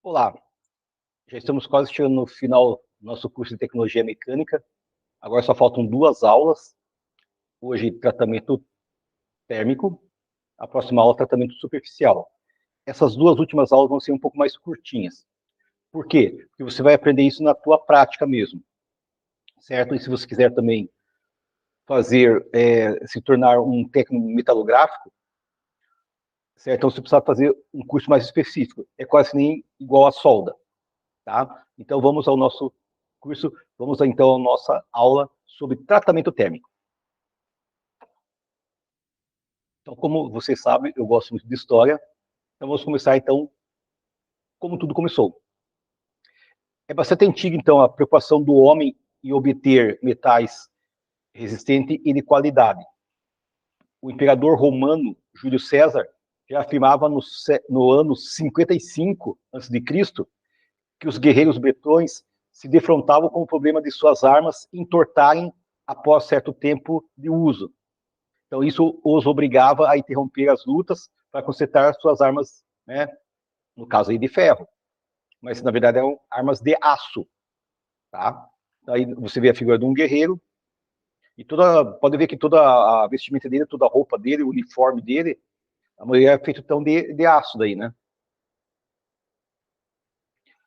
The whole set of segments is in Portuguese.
Olá, já estamos quase chegando no final do nosso curso de Tecnologia Mecânica. Agora só faltam 2 aulas. Hoje, tratamento térmico. A próxima aula, tratamento superficial. Essas 2 últimas aulas vão ser um pouco mais curtinhas. Por quê? Porque você vai aprender isso na tua prática mesmo, certo? E se você quiser também fazer, se tornar um técnico metalográfico, certo? Então você precisa fazer um curso mais específico. É quase nem igual a solda, tá? Então vamos ao nosso curso, vamos então à nossa aula sobre tratamento térmico. Então, como você sabe, eu gosto muito de história, então vamos começar então como tudo começou. É bastante antiga então a preocupação do homem em obter metais resistentes e de qualidade. O imperador romano Júlio César já afirmava no ano 55 a.C. que os guerreiros bretões se defrontavam com o problema de suas armas entortarem após certo tempo de uso. Então, isso os obrigava a interromper as lutas para consertar suas armas, né? No caso aí de ferro. Mas, na verdade, eram armas de aço, tá? Aí você vê a figura de um guerreiro e pode ver que toda a vestimenta dele, toda a roupa dele, o uniforme dele, a maioria é feito então de aço daí, né?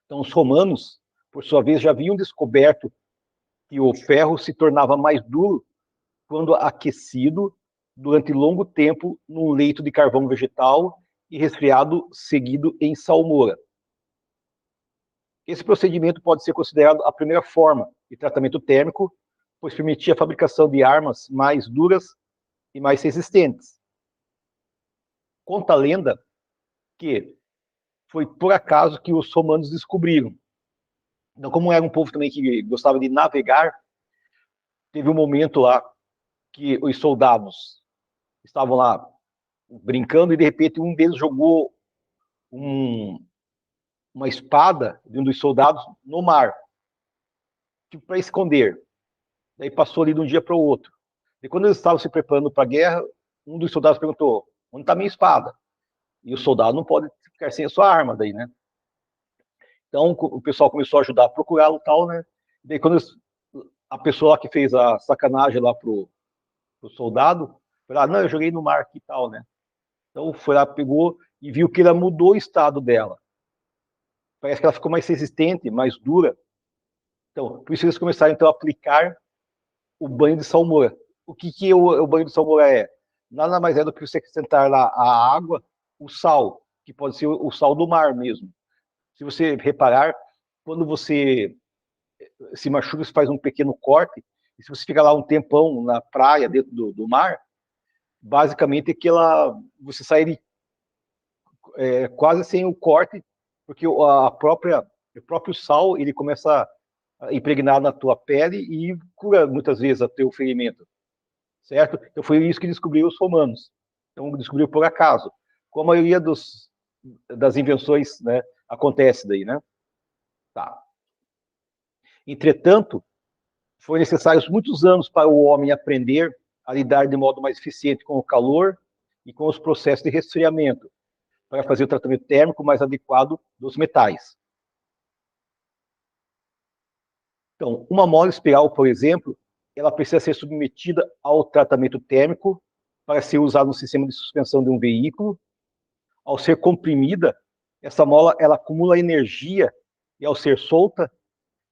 Então, os romanos, por sua vez, já haviam descoberto que o ferro se tornava mais duro quando aquecido durante longo tempo num leito de carvão vegetal e resfriado seguido em salmoura. Esse procedimento pode ser considerado a primeira forma de tratamento térmico, pois permitia a fabricação de armas mais duras e mais resistentes. Conta a lenda que foi por acaso que os romanos descobriram. Então, como era um povo também que gostava de navegar, teve um momento lá que os soldados estavam lá brincando e de repente um deles jogou uma espada de um dos soldados no mar, tipo para esconder. Daí passou ali de um dia para o outro. E quando eles estavam se preparando para a guerra, um dos soldados perguntou: onde está minha espada? E o soldado não pode ficar sem a sua arma daí, né? Então o pessoal começou a ajudar a procurá-lo e tal, né? Daí quando a pessoa lá que fez a sacanagem lá pro soldado, foi lá, não, eu joguei no mar aqui e tal, né? Então foi lá, pegou e viu que ela mudou o estado dela. Parece que ela ficou mais resistente, mais dura. Então, por isso eles começaram então a aplicar o banho de salmoura. O que o banho de salmoura é? Nada mais é do que você acrescentar lá a água, o sal, que pode ser o sal do mar mesmo. Se você reparar, quando você se machuca, você faz um pequeno corte, e se você fica lá um tempão na praia, dentro do mar, basicamente é que você sai quase sem o corte, porque o próprio sal ele começa a impregnar na tua pele e cura muitas vezes o teu ferimento, certo? Então foi isso que descobriu os romanos. Então descobriu por acaso. Com a maioria das invenções, né, acontece daí, né? Tá. Entretanto, foi necessários muitos anos para o homem aprender a lidar de modo mais eficiente com o calor e com os processos de resfriamento, para fazer o tratamento térmico mais adequado dos metais. Então, uma mola espiral, por exemplo, ela precisa ser submetida ao tratamento térmico para ser usada no sistema de suspensão de um veículo. Ao ser comprimida, essa mola ela acumula energia e, ao ser solta,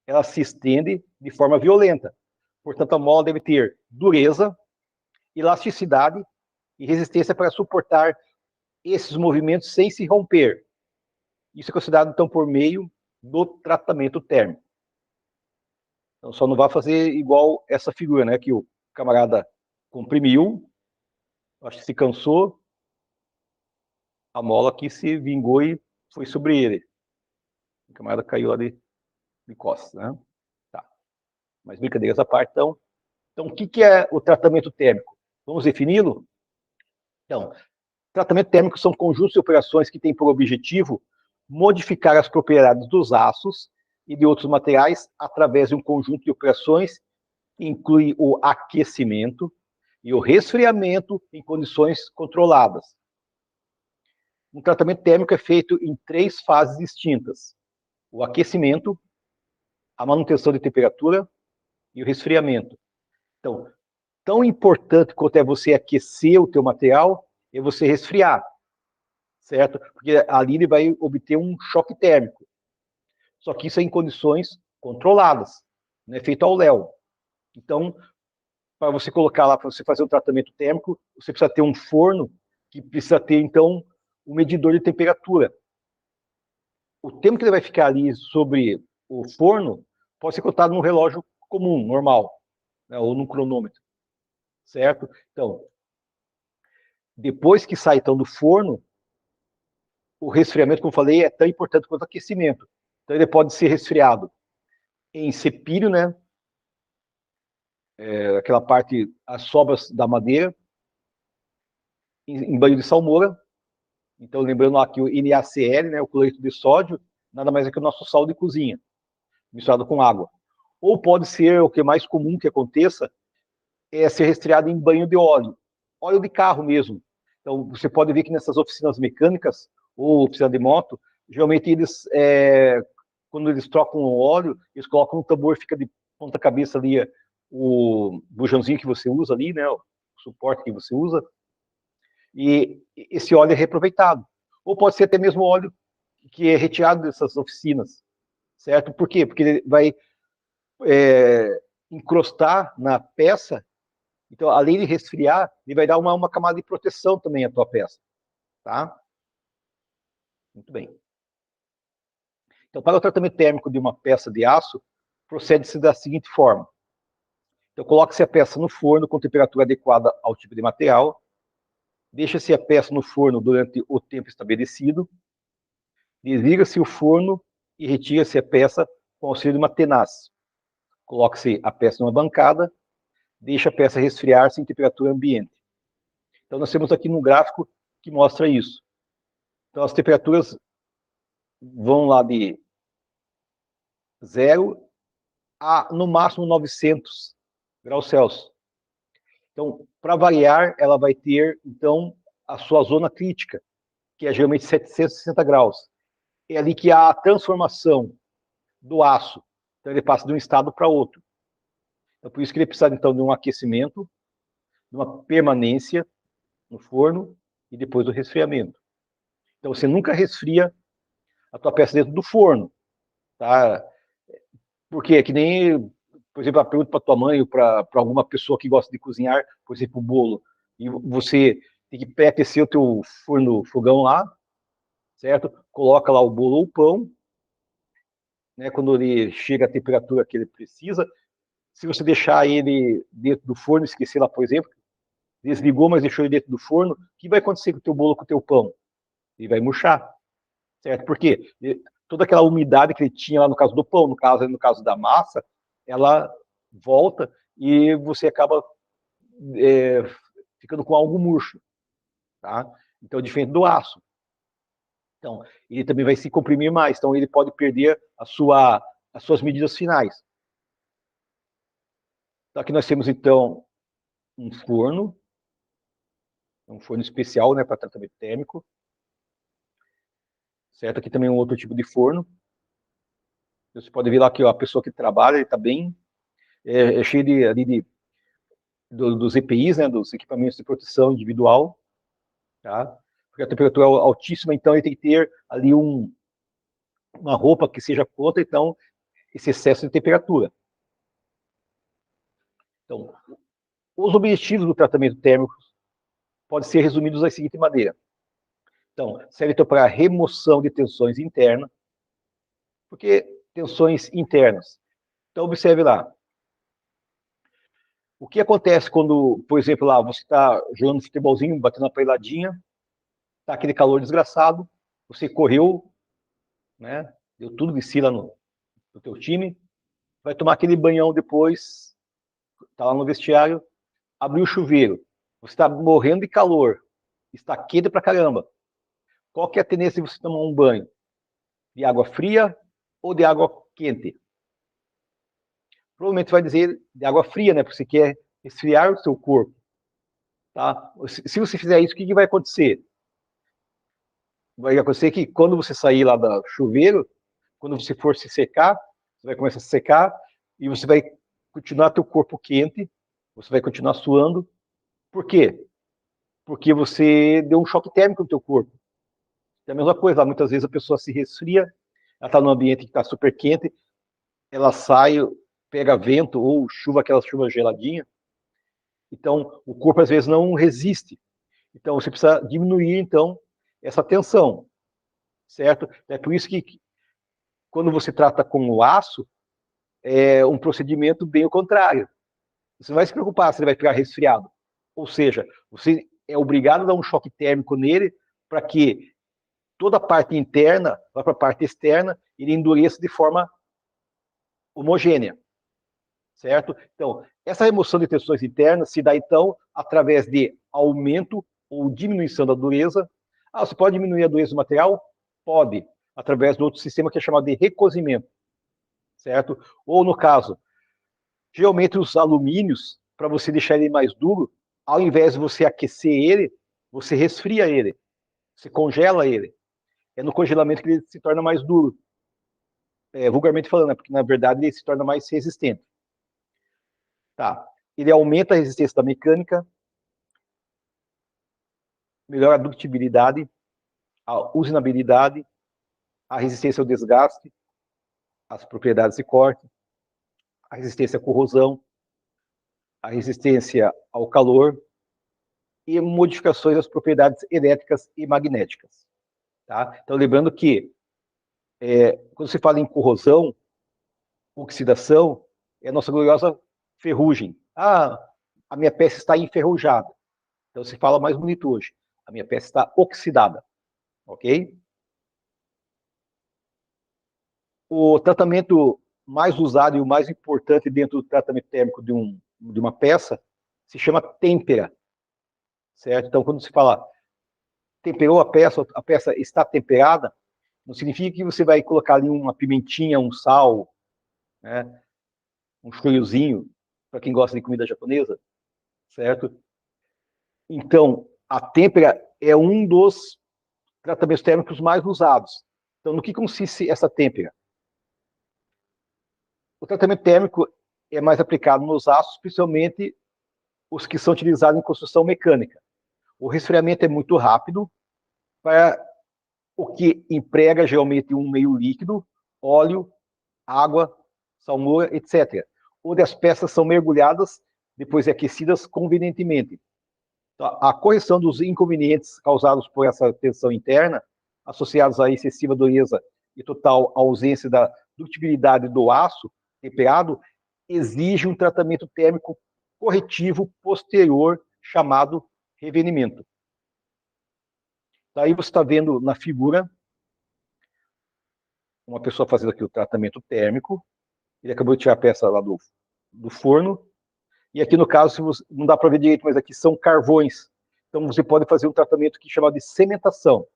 ela se estende de forma violenta. Portanto, a mola deve ter dureza, elasticidade e resistência para suportar esses movimentos sem se romper. Isso é considerado, então, por meio do tratamento térmico. Então, só não vai fazer igual essa figura, né? Que o camarada comprimiu, acho que se cansou, a mola aqui se vingou e foi sobre ele. O camarada caiu lá de costas, né? Tá. Mas brincadeiras à parte, então. Então, o que é o tratamento térmico? Vamos defini-lo? Então, tratamento térmico são conjuntos de operações que têm por objetivo modificar as propriedades dos aços e de outros materiais através de um conjunto de operações que inclui o aquecimento e o resfriamento em condições controladas. Um tratamento térmico é feito em 3 fases distintas: o aquecimento, a manutenção de temperatura e o resfriamento. Então, tão importante quanto é você aquecer o teu material, é você resfriar, certo? Porque ali ele vai obter um choque térmico. Só que isso é em condições controladas, não é feito ao léu. Então, para você colocar lá, para você fazer um tratamento térmico, você precisa ter um forno que precisa ter, então, um medidor de temperatura. O tempo que ele vai ficar ali sobre o forno pode ser contado num relógio comum, normal, né, ou num cronômetro, certo? Então, depois que sai então do forno, o resfriamento, como eu falei, é tão importante quanto o aquecimento. Então, ele pode ser resfriado em cepilho, né? Aquela parte, as sobras da madeira, em banho de salmoura. Então, lembrando aqui o NaCl, né, o cloreto de sódio, nada mais é que o nosso sal de cozinha, misturado com água. Ou pode ser, o que é mais comum que aconteça, é ser resfriado em banho de óleo de carro mesmo. Então, você pode ver que nessas oficinas mecânicas, ou oficina de moto, geralmente eles, quando eles trocam o óleo, eles colocam um tambor, fica de ponta cabeça ali o bujãozinho que você usa ali, né, o suporte que você usa, e esse óleo é reaproveitado. Ou pode ser até mesmo óleo que é retirado dessas oficinas, certo? Por quê? Porque ele vai encrostar na peça, então, além de resfriar, ele vai dar uma camada de proteção também à tua peça, tá? Muito bem. Então, para o tratamento térmico de uma peça de aço, procede-se da seguinte forma. Então, coloca-se a peça no forno com temperatura adequada ao tipo de material, deixa-se a peça no forno durante o tempo estabelecido, desliga-se o forno e retira-se a peça com auxílio de uma tenaz. Coloca-se a peça numa bancada, deixa a peça resfriar-se em temperatura ambiente. Então, nós temos aqui um gráfico que mostra isso. Então, as temperaturas vão lá de 0 a, no máximo, 900 graus Celsius. Então, para variar, ela vai ter, então, a sua zona crítica, que é geralmente 760 graus. É ali que há a transformação do aço. Então, ele passa de um estado para outro. Então, por isso que ele precisa, então, de um aquecimento, de uma permanência no forno e depois do resfriamento. Então, você nunca resfria a tua peça dentro do forno, tá? Porque é que nem, por exemplo, a pergunta para tua mãe ou para alguma pessoa que gosta de cozinhar, por exemplo, o bolo, e você tem que pré-aquecer o teu forno, fogão lá, certo? Coloca lá o bolo ou o pão, né? Quando ele chega à temperatura que ele precisa, se você deixar ele dentro do forno, esquecer lá, por exemplo, desligou, mas deixou ele dentro do forno, o que vai acontecer com o teu bolo, com o teu pão? Ele vai murchar, certo? Porque toda aquela umidade que ele tinha lá no caso do pão, no caso da massa, ela volta e você acaba ficando com algo murcho, tá? Então, diferente do aço. Então, ele também vai se comprimir mais, então ele pode perder as suas medidas finais. Então, aqui nós temos, então, um forno especial, né, para tratamento térmico, certo? Aqui também um outro tipo de forno. Você pode ver lá que ó, a pessoa que trabalha, ele está bem cheio dos EPIs, né, dos equipamentos de proteção individual, tá? Porque a temperatura é altíssima, então ele tem que ter ali uma roupa que seja contra, então, esse excesso de temperatura. Então, os objetivos do tratamento térmico podem ser resumidos da seguinte maneira. Então, serve então para remoção de tensões internas, porque tensões internas. Então, observe lá. O que acontece quando, por exemplo, lá você está jogando futebolzinho, batendo uma peladinha, tá aquele calor desgraçado, você correu, né? Deu tudo de si lá no teu time, vai tomar aquele banhão depois, tá lá no vestiário, abriu o chuveiro, você está morrendo de calor, está quente pra caramba. Qual que é a tendência de você tomar um banho? De água fria ou de água quente? Provavelmente vai dizer de água fria, né? Porque você quer esfriar o seu corpo, tá? Se você fizer isso, o que vai acontecer? vai acontecer que quando você sair lá do chuveiro, quando você for se secar, você vai começar a se secar e você vai continuar teu corpo quente, você vai continuar suando. Por quê? Porque você deu um choque térmico no teu corpo. É a mesma coisa, muitas vezes a pessoa se resfria, ela está num ambiente que está super quente, ela sai, pega vento ou chuva, aquela chuva geladinha, então o corpo às vezes não resiste. Então você precisa diminuir então essa tensão, certo? É por isso que quando você trata com o aço, é um procedimento bem o contrário. Você não vai se preocupar se ele vai ficar resfriado. Ou seja, você é obrigado a dar um choque térmico nele para que toda a parte interna vá para a parte externa e ele endureça de forma homogênea, certo? Então, essa remoção de tensões internas se dá, então, através de aumento ou diminuição da dureza. Ah, você pode diminuir a dureza do material? Pode, através de outro sistema que é chamado de recozimento, certo? Ou, no caso, geralmente os alumínios, para você deixar ele mais duro, ao invés de você aquecer ele, você resfria ele, você congela ele. É no congelamento que ele se torna mais duro. Vulgarmente falando, né? Porque na verdade ele se torna mais resistente. Tá. Ele aumenta a resistência da mecânica, melhora a ductibilidade, a usinabilidade, a resistência ao desgaste, as propriedades de corte, a resistência à corrosão, a resistência ao calor e modificações das propriedades elétricas e magnéticas. Tá? Então, lembrando que quando se fala em corrosão, oxidação, é a nossa gloriosa ferrugem. Ah, a minha peça está enferrujada. Então, se fala mais bonito hoje. A minha peça está oxidada. Ok? O tratamento mais usado e o mais importante dentro do tratamento térmico de uma peça se chama têmpera. Certo? Então, quando se fala temperou a peça está temperada, não significa que você vai colocar ali uma pimentinha, um sal, né? Um shoyuzinho, para quem gosta de comida japonesa, certo? Então, a têmpera é um dos tratamentos térmicos mais usados. Então, no que consiste essa têmpera? O tratamento térmico é mais aplicado nos aços, principalmente os que são utilizados em construção mecânica. O resfriamento é muito rápido, para o que emprega geralmente um meio líquido, óleo, água, salmoura, etc., onde as peças são mergulhadas, depois aquecidas convenientemente. Então, a correção dos inconvenientes causados por essa tensão interna, associados à excessiva dureza e total ausência da ductilidade do aço temperado, exige um tratamento térmico corretivo posterior, chamado revenimento. Daí você está vendo na figura uma pessoa fazendo aqui o tratamento térmico. Ele acabou de tirar a peça lá do forno. E aqui no caso, não dá para ver direito, mas aqui são carvões. Então você pode fazer um tratamento que é chamado de cementação,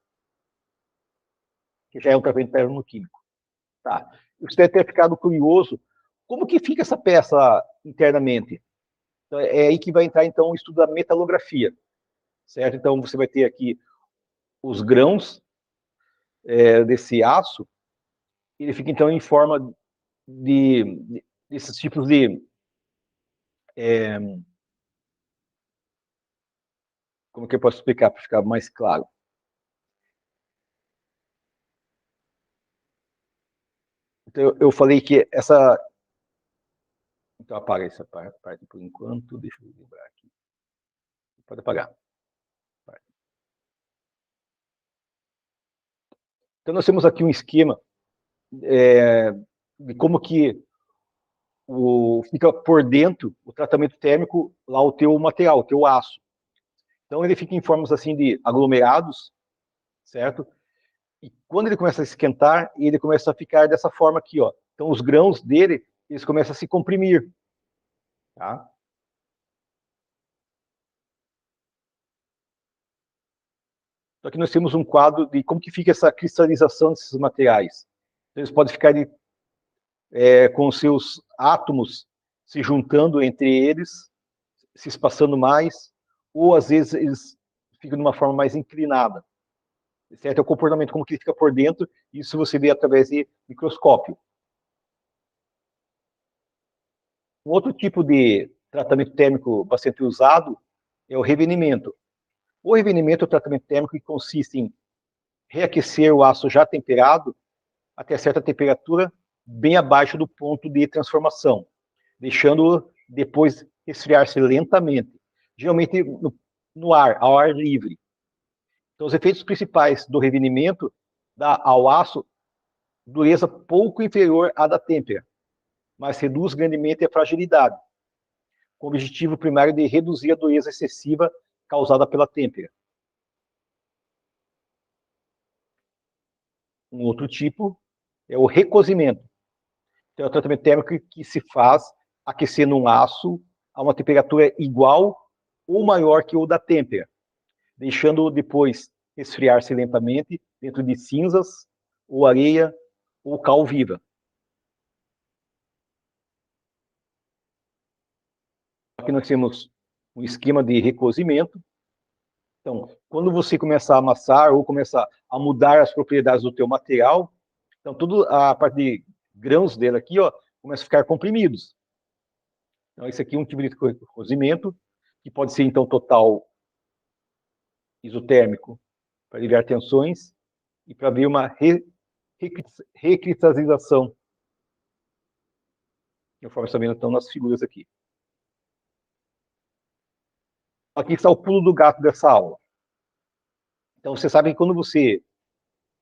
que já é um tratamento termoquímico. Tá. Você deve ter ficado curioso, como que fica essa peça internamente? Então, é aí que vai entrar, então, o estudo da metalografia, certo? Então, você vai ter aqui os grãos desse aço, ele fica, então, em forma desses tipos de... como que eu posso explicar para ficar mais claro? Então, eu falei que essa... Então, apaga essa parte por enquanto, deixa eu lembrar aqui. Pode apagar. Então, nós temos aqui um esquema de como que fica por dentro o tratamento térmico lá o teu material, o teu aço. Então ele fica em formas assim de aglomerados, certo? E quando ele começa a esquentar, ele começa a ficar dessa forma aqui, ó. Então os grãos dele, eles começam a se comprimir, tá? Então aqui nós temos um quadro de como que fica essa cristalização desses materiais. Então, eles podem ficar com os seus átomos se juntando entre eles, se espaçando mais, ou às vezes eles ficam de uma forma mais inclinada. certo? É o comportamento, como que ele fica por dentro, isso você vê através de microscópio. Um outro tipo de tratamento térmico bastante usado é o revenimento. O revenimento é o tratamento térmico que consiste em reaquecer o aço já temperado até certa temperatura, bem abaixo do ponto de transformação, deixando-o depois resfriar-se lentamente, geralmente no ar, ao ar livre. Então, os efeitos principais do revenimento dá ao aço dureza pouco inferior à da têmpera, mas reduz grandemente a fragilidade, com o objetivo primário de reduzir a dureza excessiva causada pela têmpera. Um outro tipo é o recozimento. Então, é o tratamento térmico que se faz aquecendo um aço a uma temperatura igual ou maior que o da têmpera, deixando-o depois resfriar-se lentamente dentro de cinzas ou areia ou cal viva. Aqui nós temos um esquema de recozimento. Então, quando você começar a amassar ou começar a mudar as propriedades do teu material, então toda a parte de grãos dele aqui, ó, começa a ficar comprimidos. Então, esse aqui é um tipo de recozimento, que pode ser, então, total isotérmico, para aliviar tensões e para ver uma recristalização, conforme está vendo então nas figuras aqui. Aqui está o pulo do gato dessa aula. Então, você sabe que quando você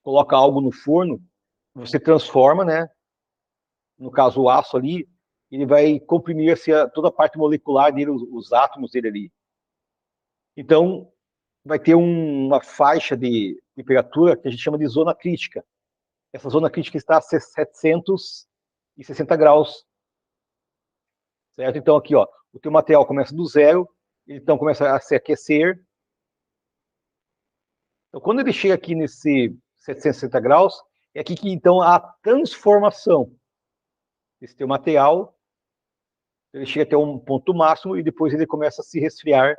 coloca algo no forno, você transforma, né? No caso, o aço ali, ele vai comprimir toda a parte molecular dele, os átomos dele ali. Então, vai ter uma faixa de temperatura que a gente chama de zona crítica. Essa zona crítica está a 760 graus, certo? Então, aqui, ó, o teu material começa do zero, ele então começa a se aquecer. Então, quando ele chega aqui nesse 760 graus, é aqui que, então, a transformação desse teu material, ele chega até um ponto máximo e depois ele começa a se resfriar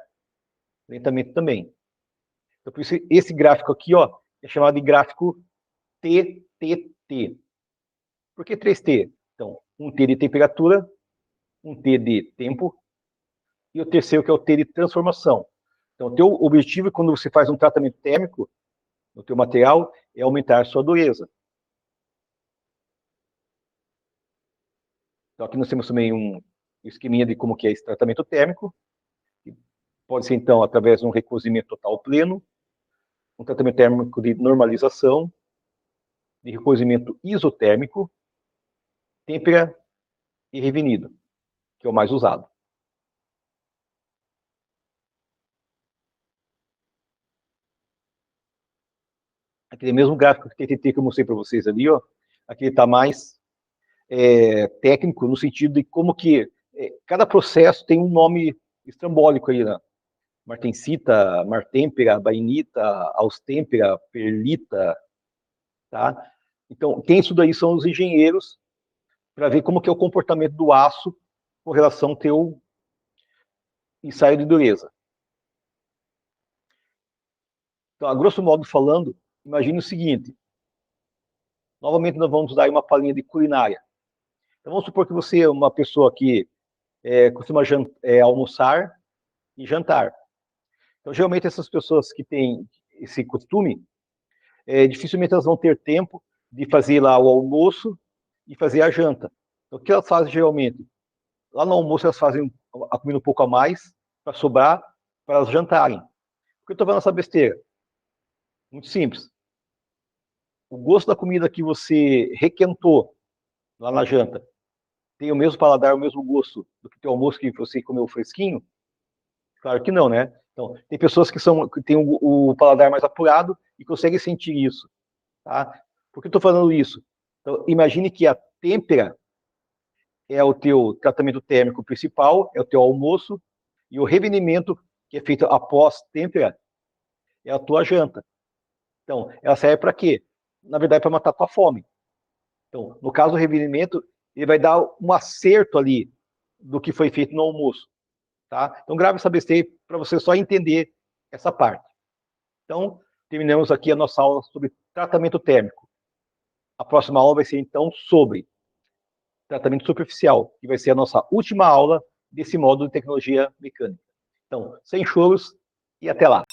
lentamente também. Então, por isso, esse gráfico aqui, ó, é chamado de gráfico TTT. Por que 3T? Então, um T de temperatura, um T de tempo, e o terceiro que é o T de transformação. Então, o teu objetivo, quando você faz um tratamento térmico no teu material, é aumentar a sua dureza. Então, aqui nós temos também um esqueminha de como que é esse tratamento térmico, que pode ser, então, através de um recozimento total pleno, um tratamento térmico de normalização, de recozimento isotérmico, têmpera e revenido, que é o mais usado. Aquele mesmo gráfico que TTT que eu mostrei para vocês ali, ó, aqui está mais técnico, no sentido de como que cada processo tem um nome estrambólico aí, né? Martensita, martêmpera, bainita, austêmpera, perlita, tá? Então, quem estuda isso são os engenheiros, para ver como que é o comportamento do aço com relação ao teu ensaio de dureza. Então, a grosso modo falando, imagine o seguinte, novamente nós vamos dar uma palhinha de culinária. Então, vamos supor que você é uma pessoa que costuma almoçar e jantar. Então, geralmente, essas pessoas que têm esse costume, dificilmente elas vão ter tempo de fazer lá o almoço e fazer a janta. Então, o que elas fazem geralmente? Lá no almoço, elas fazem a comida um pouco a mais, para sobrar, para elas jantarem. Por que eu estou falando essa besteira? Muito simples. O gosto da comida que você requentou lá na janta tem o mesmo paladar, o mesmo gosto do que o almoço que você comeu fresquinho? Claro que não, né? Então, tem pessoas que têm o paladar mais apurado e conseguem sentir isso, tá? Por que eu estou falando isso? Então, imagine que a têmpera é o teu tratamento térmico principal, é o teu almoço, e o revenimento, que é feito após têmpera, é a tua janta. Então, ela serve para quê? Na verdade, para matar a tua fome. Então, no caso do revenimento, ele vai dar um acerto ali do que foi feito no almoço. Tá? Então, grave essa besteira para você só entender essa parte. Então, terminamos aqui a nossa aula sobre tratamento térmico. A próxima aula vai ser, então, sobre tratamento superficial, que vai ser a nossa última aula desse módulo de tecnologia mecânica. Então, sem choros e até lá.